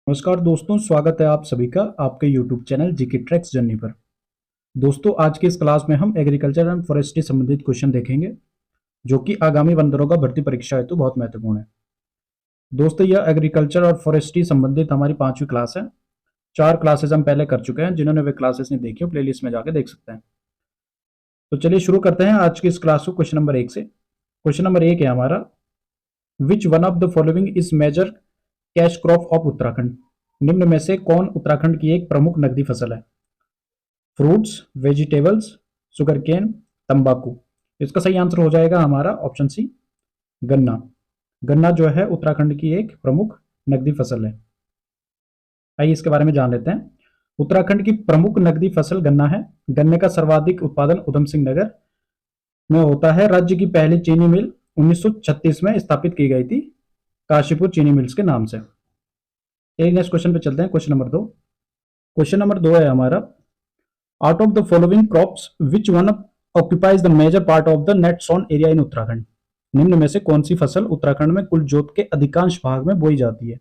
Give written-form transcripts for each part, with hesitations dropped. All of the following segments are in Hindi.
नमस्कार दोस्तों, स्वागत है आप सभी का आपके YouTube channel GK tracks journey पर। दोस्तों, आज की इस क्लास में हम एग्रीकल्चर एंड फॉरेस्ट्री संबंधित क्वेश्चन देखेंगे, जो कि आगामी वन दरोगा भर्ती परीक्षा हेतु बहुत महत्वपूर्ण है। दोस्तों, यह एग्रीकल्चर और फॉरेस्ट्री संबंधित हमारी 5वीं क्लास है। 4 क्लासेस हम पहले कर चुके हैं। जिन्होंने वे क्लासेस नहीं देखी हो, प्लेलिस्ट में जाकर देख सकते हैं। तो चलिए शुरू करते हैं आज की इस क्लास को क्वेश्चन नंबर 1 से। क्वेश्चन नंबर 1 है हमारा, which one of the following is major cash crop of Uttarakhand? निम्न में से कौन उत्तराखंड की एक प्रमुख नकदी फसल है? फ्रूट्स, वेजिटेबल्स, शुगर केन, तंबाकू। इसका सही आंसर हो जाएगा हमारा ऑप्शन सी, गन्ना। गन्ना जो है उत्तराखंड की एक प्रमुख नकदी फसल है। आइए इसके बारे में जान लेते हैं। उत्तराखंड की प्रमुख नकदी फसल गन्ना है। गन्ने का सर्वाधिक उत्पादन उधम सिंह नगर में होता है। राज्य की पहली चीनी मिल 1936 में स्थापित की गई थी, काशीपुर चीनी मिल्स के नाम से। नेक्स्ट क्वेश्चन पे चलते हैं, क्वेश्चन नंबर 2। क्वेश्चन नंबर 2 है हमारा, out of the following crops which one occupies the major part of the net sown area in Uttarakhand? निम्न में से कौन सी फसल उत्तराखंड में कुल जोत के अधिकांश भाग में बोई जाती है?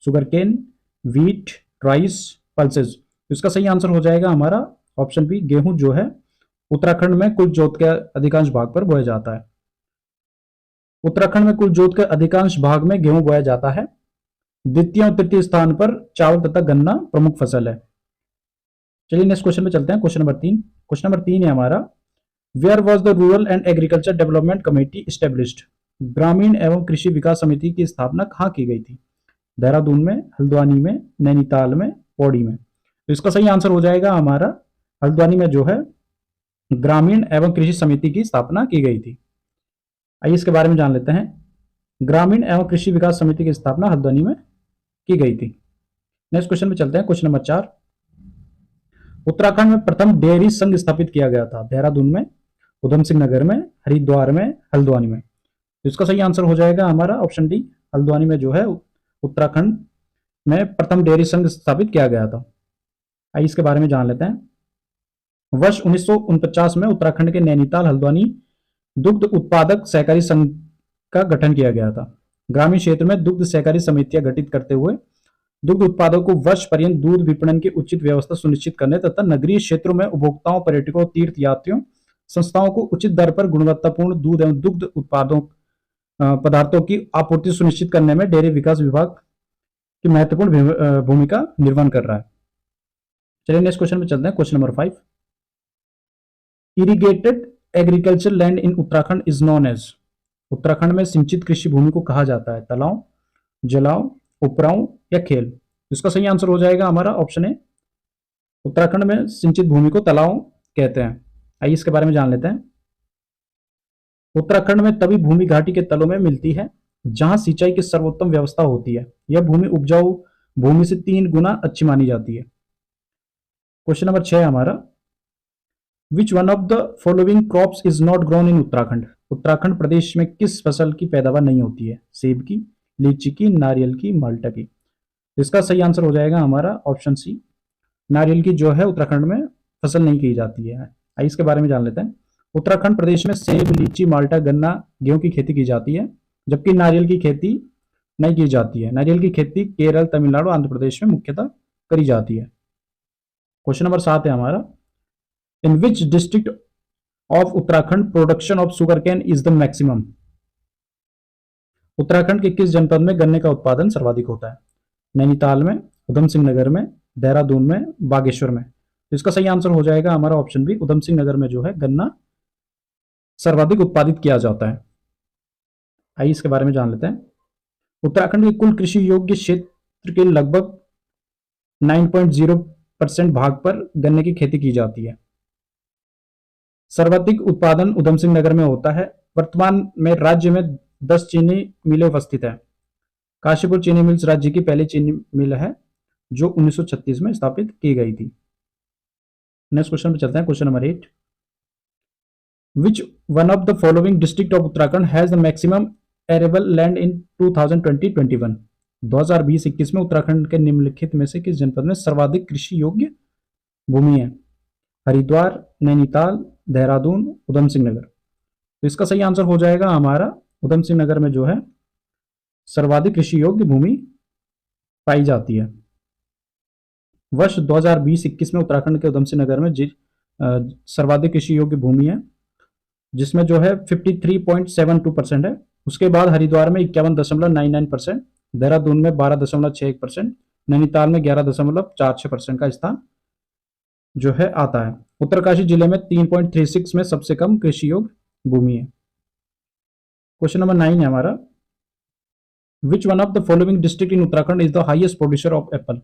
Sugarcane, wheat, rice, pulses. इसका सही आंसर हो जाएगा हमारा ऑप्शन बी, गेहूं जो है उत्तराखंड में कुल जोत के अधिकांश भाग पर बोया जाता है। उत्तराखंड में कुल जोत के अधिकांश भाग में गेहूं बोया जाता है। द्वितीय और तृतीय स्थान पर चावल तथा गन्ना प्रमुख फसल है। चलिए नेक्स्ट क्वेश्चन पे चलते हैं, क्वेश्चन नंबर 3। क्वेश्चन नंबर 3 है हमारा, where was the rural and agriculture development committee established? ग्रामीण एवं कृषि विकास समिति की स्थापना कहाँ की गई थी? देहरादून में, हल्द्वानी में, नैनीताल में, पौड़ी में। तो इसका सही आंसर हो जाएगा हमारा हल्द्वानी में जो है ग्रामीण एवं कृषि समिति की स्थापना की गई थी। आइए इसके बारे में जान लेते हैं। ग्रामीण एवं कृषि विकास समिति की स्थापना हल्द्वानी में की गई थी। नेक्स्ट क्वेश्चन में चलते हैं, क्वेश्चन नंबर 4। उत्तराखंड में प्रथम डेयरी संघ स्थापित किया गया था। देहरादून में, उधम सिंह नगर में, हरिद्वार में, हल्द्वानी में। तो इसका सही आंसर हो जाएगा हमारा ऑप्शन डी, हल्द्वानी में जो है उत्तराखंड में प्रथम डेयरी संघ स्थापित किया गया था। आइए इसके बारे में जान लेते हैं। वर्ष 1949 में उत्तराखंड के नैनीताल हल्द्वानी दुग्ध उत्पादक सहकारी संघ का गठन किया गया था। ग्रामीण क्षेत्र में दुग्ध सहकारी समितियां गठित करते हुए दुग्ध उत्पादों को वर्ष पर्यंत दूध विपणन की उचित व्यवस्था सुनिश्चित करने तथा नगरीय क्षेत्रों में उपभोक्ताओं, पर्यटकों, तीर्थ यात्रियों, संस्थाओं को उचित दर पर गुणवत्तापूर्ण दूध एवं दुग्ध उत्पादों पदार्थों की आपूर्ति सुनिश्चित करने में डेयरी विकास विभाग की महत्वपूर्ण भूमिका निर्वहन कर रहा है। चलिए नेक्स्ट क्वेश्चन में चलते हैं, question number 5। Irrigated agriculture land in Uttarakhand is known as? Uttarakhand में सिंचित कृषि भूमि को कहा जाता है? तालाब, जलाव, उपराव या खेल। इसका सही आंसर हो जाएगा हमारा ऑप्शन ए, उत्तराखंड में सिंचित भूमि को तालाब कहते हैं। आइए इसके बारे में जान लेते हैं। उत्तराखंड में तभी भूमि घाटी के तलों में मिलती है जहां सिंचाई की सर्वोत्तम व्यवस्था होती है। यह भूमि उपजाऊ भूमि से 3 गुना अच्छी मानी जाती है। क्वेश्चन नंबर 6 हमारा, which one of the following crops is not grown in Uttarakhand? Uttarakhand प्रदेश में किस फसल की पैदावार नहीं होती है? सेब की, लीची की, नारियल की, माल्टा की। इसका सही आंसर हो जाएगा हमारा ऑप्शन सी, नारियल की जो है उत्तराखंड में फसल नहीं की जाती है। आइए इसके बारे में जान लेते हैं। उत्तराखंड प्रदेश में सेब, लीची, माल्टा, गन्ना, गेहूं की खेती की जाती है, जबकि नारियल की खेती नहीं की जाती है। नारियल की खेती केरल, तमिलनाडु, आंध्र प्रदेश में मुख्यतः करी जाती है। क्वेश्चन नंबर 7 है हमारा, in which district of Uttarakhand production of sugarcane is the maximum? Uttarakhand के किस जनपद में गन्ने का उत्पादन सर्वाधिक होता है? नैनीताल में, उधम सिंह नगर में, देहरादून में, बागेश्वर में। तो इसका सही आंसर हो जाएगा हमारा ऑप्शन बी, उधम सिंह नगर में जो है गन्ना सर्वाधिक उत्पादित किया जाता है। आइए इसके बारे में जान लेते हैं। उत्तराखंड के कुल कृषि योग्य क्षेत्र के लगभग 9.0% भाग पर गन्ने की खेती की जाती है। सर्वाधिक उत्पादन उधम सिंह नगर में होता है। वर्तमान में राज्य में 10 चीनी मिलें उपस्थित है। काशीपुर चीनी मिल्स राज्य की पहली चीनी मिल है जो 1936 में स्थापित की गई थी। नेक्स्ट क्वेश्चन पे चलते हैं, question number 8। Which one of the following district of Uttarakhand has the maximum arable land in 2020-21? 2020-21 में उत्तराखंड के निम्नलिखित में से किस जनपद में सर्वाधिक कृषि योग्य भूमि है? हरिद्वार, नैनीताल, देहरादून, उधम सिंह नगर। तो इसका सही आंसर हो जाएगा हमारा उधम सिंह नगर में जो है सर्वाधिक कृषि योग्य भूमि पाई जाती है। वर्ष 2020-21 में उत्तराखंड के उधमसिंह नगर में सर्वाधिक कृषि योग्य भूमि है, जिसमें जो है 53.72% है। उसके बाद हरिद्वार में 51.99%, देहरादून में 12.61%, नैनीताल में 11.46% का स्थान जो है आता है। उत्तरकाशी जिले में 3.36 में सबसे कम कृषि योग्य भूमि है। क्वेश्चन नंबर 9 है हमारा, which one of the following district in Uttarakhand is the highest producer of Apple?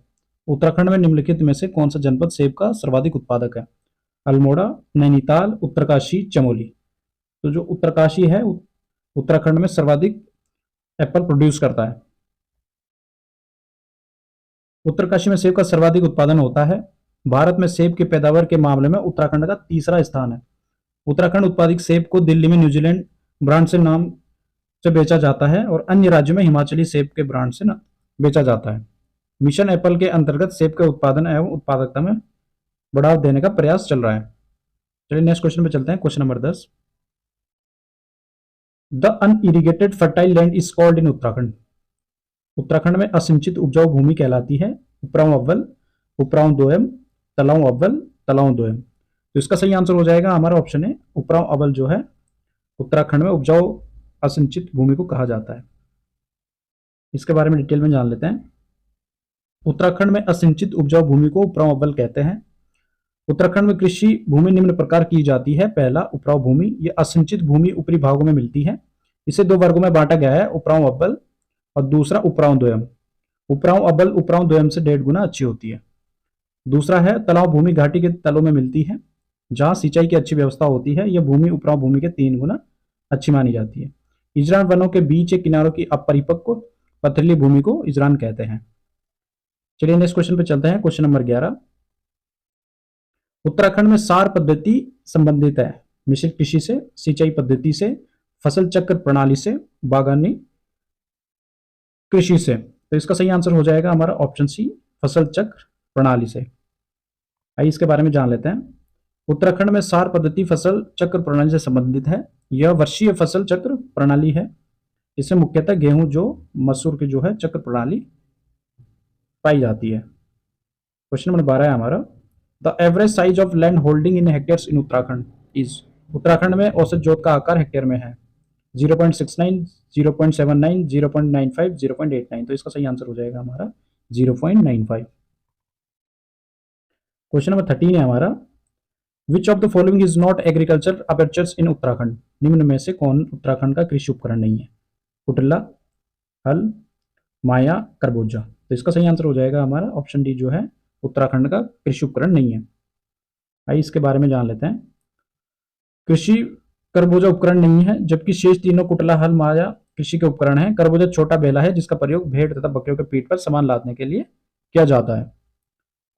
Uttarakhand में निम्नलिखित में से कौन सा जनपद सेब का सर्वाधिक उत्पादक है? अल्मोड़ा, नैनीताल, उत्तरकाशी, चमोली। तो जो उत्तरकाशी है उत्तराखंड में सर्वाधिक एप्पल प्रोड्यूस करता है। उत्तरकाशी में सेब का सर्वाधिक उत्पादन होता है। भारत में सेब की पैदावार के मामले में उत्तराखंड का तीसरा स्थान है। उत्तराखंड उत्पादित सेब को दिल्ली में न्यूजीलैंड ब्रांड से नाम से बेचा जाता है और अन्य राज्यों में हिमाचली सेब के ब्रांड से बेचा जाता है। मिशन एप्पल के अंतर्गत सेब के उत्पादन एवं उत्पादकता में बढ़ावा देने का प्रयास चल रहा है। चलिए नेक्स्ट क्वेश्चन पे चलते हैं। Question number 10, the unirrigated fertile land is called in Uttarakhand? Uttarakhand में असिंचित उपजाऊ भूमि कहलाती है उपरांव अव्वल, उपरांव दोयम, तलाव अव्वल, तलाव दोयम। तो इसका सही आंसर हो जाएगा हमारा ऑप्शन है उपरांव अव्वल जो है उत्तराखंड में उपजाऊ असिंचित भूमि को कहा जाता है। इसके बारे में डिटेल में जान लेते हैं। उत्तराखंड में असिंचित उपजाऊ भूमि को उपरांव अव्वल कहते हैं। उत्तराखंड में कृषि भूमि निम्न प्रकार की जाती है। पहला, उपरांव भूमि। यह असिंचित भूमि ऊपरी भागों में मिलती है। इसे दो वर्गों में बांटा गया है, उपरांव अव्वल और दूसरा उपरांव द्वयम। उपरांव अव्वल उपरांव द्वयम से 1.5 गुना अच्छी होती है। दूसरा है तलाव भूमि, घाटी के तलों में मिलती है जहां सिंचाई की अच्छी व्यवस्था होती है। यह भूमि उपरांव भूमि के 3 गुना अच्छी मानी जाती है। इजरान वनों के बीच के किनारों की अपरिपक्व पथरीली भूमि को इजरान कहते हैं। चलिए नेक्स्ट क्वेश्चन पे चलते हैं। क्वेश्चन नंबर 11, उत्तराखंड में सार पद्धति संबंधित है मिश्रित कृषि से, सिंचाई पद्धति से, फसल चक्र प्रणाली से, बागानी कृषि से। तो इसका सही आंसर हो जाएगा हमारा ऑप्शन सी, फसल चक्र प्रणाली से। आइए इसके बारे में जान लेते हैं। उत्तराखंड में सार पद्धति फसल चक्र प्रणाली से संबंधित है। यह वर्षीय फसल चक्र प्रणाली है। इसमें मुख्यतः गेहूं, जो मसूर की जो है चक्र प्रणाली पाई जाती है। क्वेश्चन नंबर 12 है हमारा, the average size of land holding in hectares in Uttarakhand is? Uttarakhand में औसत जोत का आकार हेक्टेयर में है 0.69, 0.79, 0.95, 0.89। तो इसका सही आंसर हो जाएगा हमारा 0.95। क्वेश्चन नंबर 13 है हमारा, which of the following is not agriculture apertures in Uttarakhand? निम्न में से कौन उत्तराखंड का कृषि उपकरण नहीं है? कुटला, हल, माया, खरबूजा। तो इसका सही आंसर हो जाएगा हमारा ऑप्शन डी जो है उत्तराखंड का कृषि उपकरण नहीं है। आइए इसके बारे में जान लेते हैं। कृषि खरबूजा उपकरण नहीं है, जबकि शेष तीनों कुटला, हल, माया कृषि के उपकरण हैं। खरबूजा छोटा बेला है जिसका प्रयोग भेड़ तथा बकरियों के पीठ पर सामान लादने के लिए किया जाता है।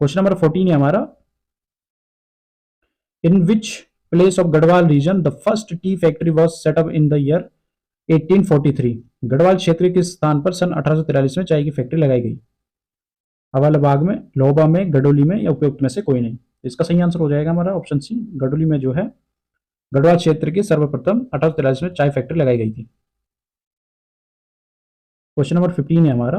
क्वेश्चन नंबर 14 है हमारा, in which place of Garhwal region the first tea factory was set up in the year 1843? Garhwal क्षेत्र के स्थान पर सन 1843 में चाय की फैक्ट्री लगाई गई। अवालबाग में, लोहबा में, गडोली में या उपयुक्त में से कोई नहीं। इसका सही आंसर हो जाएगा हमारा ऑप्शन सी, गडोली में जो है गढ़वाल क्षेत्र की सर्वप्रथम 1843 में चाय फैक्ट्री लगाई गई थी। क्वेश्चन नंबर 15 है हमारा,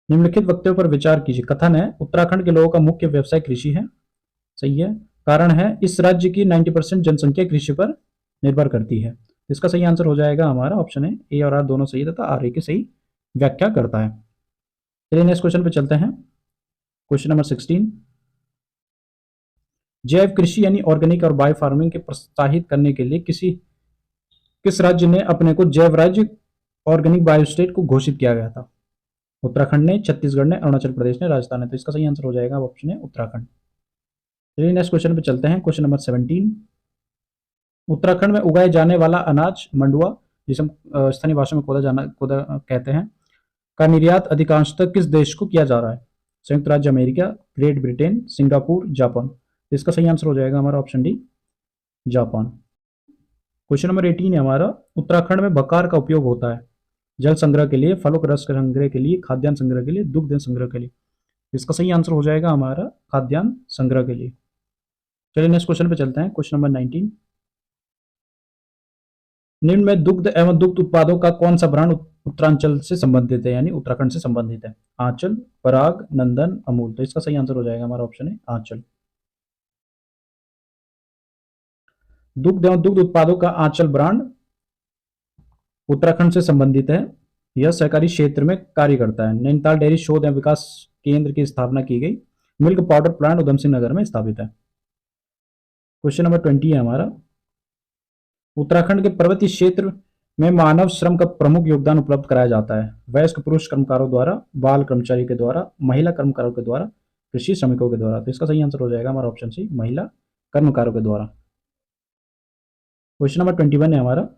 निम्नलिखित वक्तव्यों पर विचार कीजिए। कथन है उत्तराखंड के लोगों का मुख्य व्यवसाय कृषि है। सही है। कारण है इस राज्य की 90% जनसंख्या कृषि पर निर्भर करती है। इसका सही आंसर हो जाएगा हमारा ऑप्शन है ए और आर दोनों सही तथा आर ए की सही व्याख्या करता है। चलिए नेक्स्ट क्वेश्चन पे चलते हैं। क्वेश्चन नंबर 16, जैव कृषि यानी ऑर्गेनिक और बायो फार्मिंग के प्रोत्साहित करने के लिए किस राज्य ने अपने को जैव राज्य ऑर्गेनिक बायो स्टेट को घोषित किया गया था? उत्तराखंड ने, छत्तीसगढ़ ने, अरुणाचल प्रदेश ने, राजस्थान ने। तो इसका सही आंसर हो जाएगा ऑप्शन है उत्तराखंड। चलिए नेक्स्ट क्वेश्चन पे चलते हैं। क्वेश्चन नंबर 17, उत्तराखंड में उगाए जाने वाला अनाज मंडुआ, जिसे हम स्थानीय भाषा में कोदा कहते हैं, का निर्यात अधिकांशतः किस देश को किया जा रहा है? संयुक्त राज्य America, great Britain, Singapore, Japan. इसका सही आंसर हो जाएगा हमारा option D, Japan. Question number 18 है हमारा, उत्तराखंड में बकार का उपयोग होता है जल संग्रह के लिए, फलों के रस संग्रह के लिए, खाद्यान्न संग्रह के लिए, दुग्ध संग्रह के लिए। इसका सही आंसर हो जाएगा हमारा खाद्यान्न संग्रह के लिए। चलिए नेक्स्ट क्वेश्चन पे चलते हैं। क्वेश्चन नंबर 19, निम्न में दुग्ध एवं दुग्ध उत्पादों का कौन सा ब्रांड उत्तरांचल से संबंधित है, यानी उत्तराखंड से संबंधित है। आंचल, पराग, नंदन, अमूल। तो इसका सही आंसर हो जाएगा हमारा ऑप्शन है आंचल। दुग्ध एवं दुग्ध उत्पादों का आंचल ब्रांड उत्तराखंड से संबंधित है। यह सहकारी क्षेत्र में कार्य करता है। नैनीताल डेयरी शोध एवं विकास केंद्र की स्थापना की गई। Milk powder plant Udham Singh Nagar में स्थापित है। क्वेश्चन नंबर 20 है हमारा, उत्तराखंड के पर्वतीय क्षेत्र में मानव श्रम का प्रमुख योगदान उपलब्ध कराया जाता है। वयस्क पुरुष कर्मकारों द्वारा, बाल कर्मचारी के द्वारा, महिला कर्मकारों के द्वारा, कृषि श्रमिकों के द्वारा। तो इसका सही आंसर हो जाएगा हमारा ऑप्शन सी, महिला कर्मकारों के द्वारा। क्वेश्चन नंबर 21 है हमारा,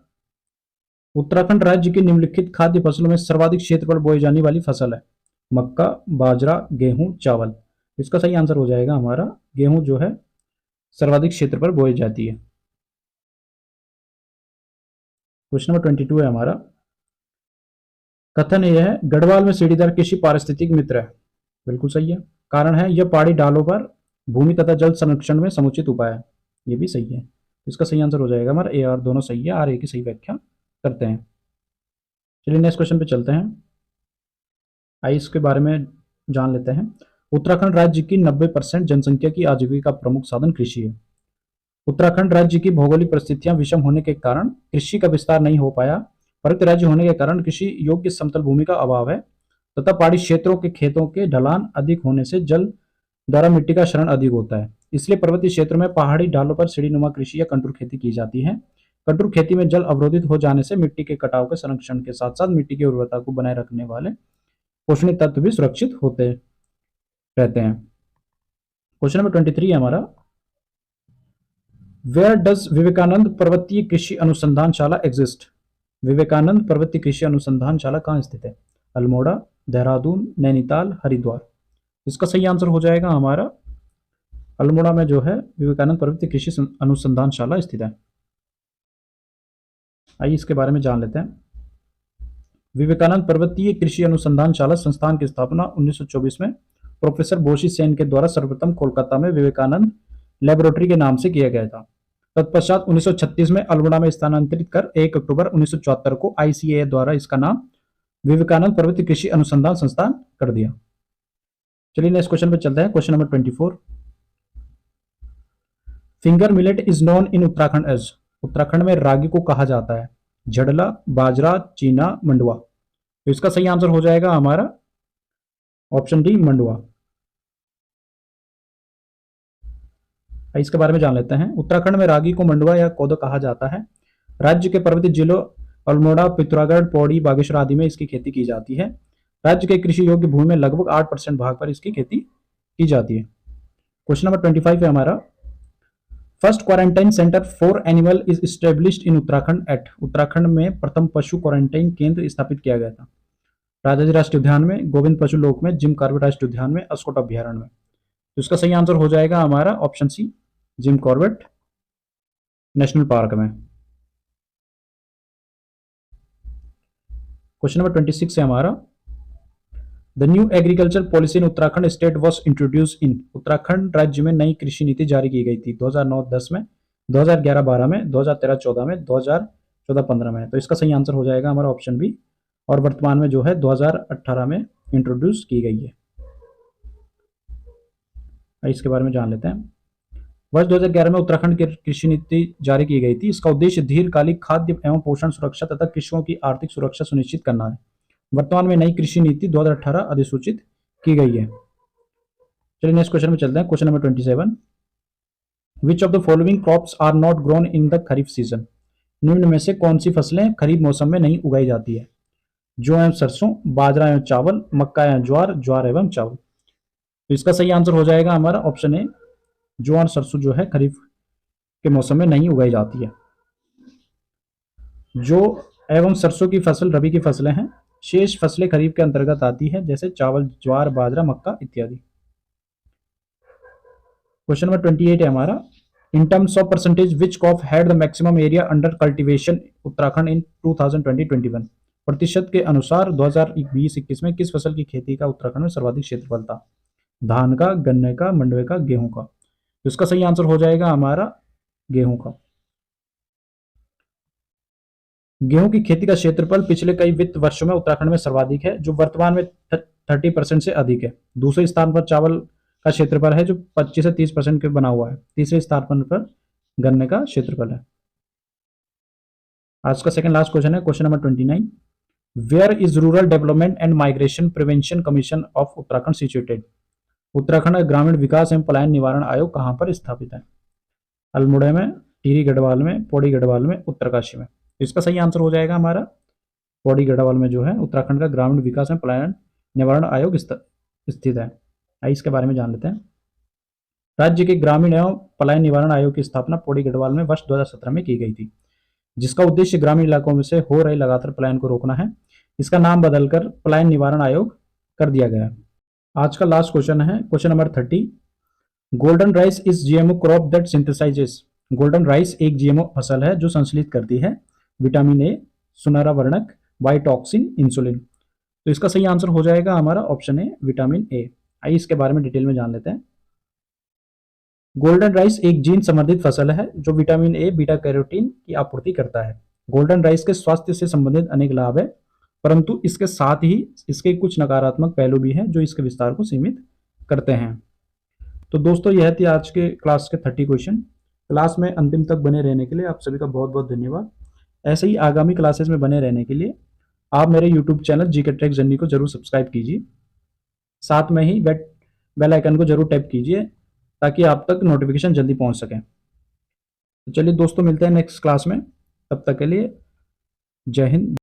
उत्तराखंड राज्य की निम्नलिखित खाद्य फसलों में सर्वाधिक क्षेत्र पर बोई जाने वाली फसल है। मक्का, बाजरा, गेहूं, चावल। इसका सही आंसर हो जाएगा हमारा गेहूं जो है सर्वाधिक क्षेत्र पर बोई जाती है। क्वेश्चन नंबर 22 है हमारा, कथन यह है गढ़वाल में सीढ़ीदार कृषि पारिस्थितिक मित्र है। बिल्कुल सही है। कारण है यह पहाड़ी ढालों पर भूमि तथा जल संरक्षण में समुचित उपाय है। ये भी सही है। इसका सही आंसर हो जाएगा हमारा ए और दोनों सही है। आर ए की सही व्याख्या करते हैं। चलिए नेक्स्ट क्वेश्चन पे चलते हैं। आइए इसके बारे में जान लेते हैं। उत्तराखंड राज्य की 90% जनसंख्या की आजीविका का प्रमुख साधन कृषि है। उत्तराखंड राज्य की भौगोलिक परिस्थितियां विषम होने के कारण कृषि का विस्तार नहीं हो पाया। पर्वतीय राज्य होने के कारण कृषि योग्य समतल भूमि का अभाव है तथा पहाड़ी क्षेत्रों के खेतों के ढलान अधिक होने से जल द्वारा मिट्टी का क्षरण अधिक होता है। इसलिए पर्वतीय क्षेत्र में पहाड़ी ढालों पर सीढ़ीनुमा कृषि या कंटूर खेती की जाती है। कंटूर खेती में जल अवरोधित हो जाने से मिट्टी के कटाव के संरक्षण के साथ साथ मिट्टी की उर्वरता को बनाए रखने वाले पोषणीय तत्व भी सुरक्षित होते रहते हैं। क्वेश्चन नंबर 23 है हमारा, वेयर डज विवेकानंद पर्वतीय कृषि अनुसंधानशाला एग्जिस्ट। विवेकानंद पर्वतीय कृषि अनुसंधानशाला कहाँ स्थित है। अल्मोड़ा, देहरादून, नैनीताल, हरिद्वार। इसका सही आंसर हो जाएगा हमारा अल्मोड़ा में जो है विवेकानंद पर्वतीय कृषि अनुसंधानशाला स्थित है। आइए इसके बारे में जान लेते हैं। विवेकानंद पर्वतीय कृषि अनुसंधानशाला संस्थान की स्थापना 1924 में प्रोफेसर बोशी सेन के द्वारा सर्वप्रथम कोलकाता में विवेकानंद लेबोरेटरी के नाम से किया गया था। तत्पश्चात 1936 में अल्मोड़ा में स्थानांतरित कर 1 अक्टूबर 1974 को आईसीएआई द्वारा इसका नाम विवेकानंद पर्वतीय कृषि अनुसंधान संस्थान कर दिया। चलिए नेक्स्ट क्वेश्चन पे चलते हैं। Question number 24, finger millet is known in Uttarakhand as. Uttarakhand में रागी को कहा जाता है। झड़ला, बाजरा, चीना, मंडुआ। तो इसका सही आंसर हो जाएगा हमारा ऑप्शन डी, मंडुआ। इसके बारे में जान लेते हैं। उत्तराखंड में रागी को मंडुआ या कोदो कहा जाता है। राज्य के पर्वतीय जिलों अल्मोड़ा, पिथौरागढ़, पौड़ी, बागेश्वर आदि में इसकी खेती की जाती है। राज्य के कृषि योग्य भूमि में लगभग 8% भाग पर इसकी खेती की जाती है। क्वेश्चन नंबर 25 है हमारा, first quarantine centre for animal is established in Uttarakhand at. Uttarakhand में प्रथम पशु क्वारंटाइन केंद्र स्थापित किया गया था। राजाजी राष्ट्रीय उद्यान में, गोविंद पशु लोक में, जिम कॉर्बेट राष्ट्रीय उद्यान में, अस्कोट अभ्यारण्य में। तो इसका सही आंसर हो जाएगा हमारा option C, Jim Corbett national park में। क्वेश्चन नंबर 26 है हमारा, the new agriculture policy in Uttarakhand state was introduce in. Uttarakhand राज्य में नई कृषि नीति जारी की गई थी 2009-10 में, 2011-12 में, 2013-14 में, 2014-15 में। तो इसका सही आंसर हो जाएगा हमारा ऑप्शन बी, और वर्तमान में जो है 2018 में इंट्रोड्यूस की गई है। इसके बारे में जान लेते हैं। वर्ष 2011 में उत्तराखंड की कृषि नीति जारी की गई थी। इसका उद्देश्य दीर्घकालिक खाद्य एवं पोषण सुरक्षा तथा कृषकों की आर्थिक सुरक्षा सुनिश्चित करना है। वर्तमान में नई कृषि नीति 2018 अधिसूचित की गई है। चलिए नेक्स्ट क्वेश्चन में चलते हैं। Question number 27, which of the following crops are not grown in the kharif season. निम्न में से कौन सी फसलें खरीफ मौसम में नहीं उगाई जाती है। जौ एवं सरसों, बाजरा एवं चावल, मक्का एवं ज्वार, ज्वार एवं चावल। तो इसका सही आंसर हो जाएगा हमारा ऑप्शन ए, जौ और सरसों जो है खरीफ के मौसम में नहीं उगाई जाती है। जौ एवं सरसों की फसल रबी की फसलें हैं। शेष फसलें खरीफ के अंतर्गत आती है, जैसे चावल, ज्वार, बाजरा, मक्का इत्यादि। क्वेश्चन नंबर 28 है हमारा, in terms of percentage which crop had the maximum area under cultivation Uttarakhand in 2020-21। प्रतिशत के अनुसार 2020-21 में किस फसल की खेती का उत्तराखंड में सर्वाधिक क्षेत्रफल था। धान का, गन्ने का, मंडुवे का, गेहूं का। तो इसका सही आंसर हो जाएगा हमारा गेहूं का। गेहूं की खेती का क्षेत्रफल पिछले कई वित्त वर्षों में उत्तराखंड में सर्वाधिक है, जो वर्तमान में 30% से अधिक है। दूसरे स्थान पर चावल का क्षेत्रफल है, जो 25 से 30% के बना हुआ है। तीसरे स्थान पर गन्ने का क्षेत्रफल है। आज का सेकंड लास्ट क्वेश्चन है, question number 29। Where is rural development and migration prevention commission of Uttarakhand situated? Uttarakhand ग्रामीण विकास एवं पलायन निवारण आयोग कहाँ पर स्थापित है? अल्मोड़ा में, टिहरी गढ़वाल में, पौड़ी गढ़वाल में, उत्तरकाशी में। इसका सही आंसर हो जाएगा हमारा पौड़ी गढ़वाल में जो है उत्तराखंड का ग्रामीण विकास एवं पलायन निवारण आयोग स्थित है। आइए इसके बारे में जान लेते हैं। राज्य के ग्रामीण एवं पलायन निवारण आयोग की स्थापना पौड़ी गढ़वाल में वर्ष 2017 में की गई थी, जिसका उद्देश्य ग्रामीण इलाकों में से हो रहे लगातार पलायन को रोकना है। इसका नाम बदलकर पलायन निवारण आयोग कर दिया गया है। आज का लास्ट क्वेश्चन है, question number 30। Golden rice is GMO crop that synthesises. Golden rice एक जीएमओ फसल है जो संश्लेषित करती है विटामिन ए, सुनहरा वर्णक, बायोटॉक्सिन, इंसुलिन। तो इसका सही आंसर हो जाएगा हमारा ऑप्शन ए, विटामिन ए। आइए इसके बारे में डिटेल में जान लेते हैं। गोल्डन राइस एक जीन संबंधित फसल है जो विटामिन ए, बीटा कैरोटीन की आपूर्ति करता है। गोल्डन राइस के स्वास्थ्य से संबंधित अनेक लाभ है, परंतु इसके साथ ही इसके कुछ नकारात्मक पहलू भी हैं जो इसके विस्तार को सीमित करते हैं। तो दोस्तों यह थी आज के क्लास के 30 क्वेश्चन। क्लास में अंतिम तक बने रहने के लिए आप सभी का बहुत बहुत धन्यवाद। ऐसे ही आगामी क्लासेस में बने रहने के लिए आप मेरे YouTube channel GK tracks journey को जरूर सब्सक्राइब कीजिए। साथ में ही बेल आइकन को जरूर टैप कीजिए ताकि आप तक नोटिफिकेशन जल्दी पहुंच सके। तो चलिए दोस्तों, मिलते हैं नेक्स्ट क्लास में। तब तक के लिए जय हिंद।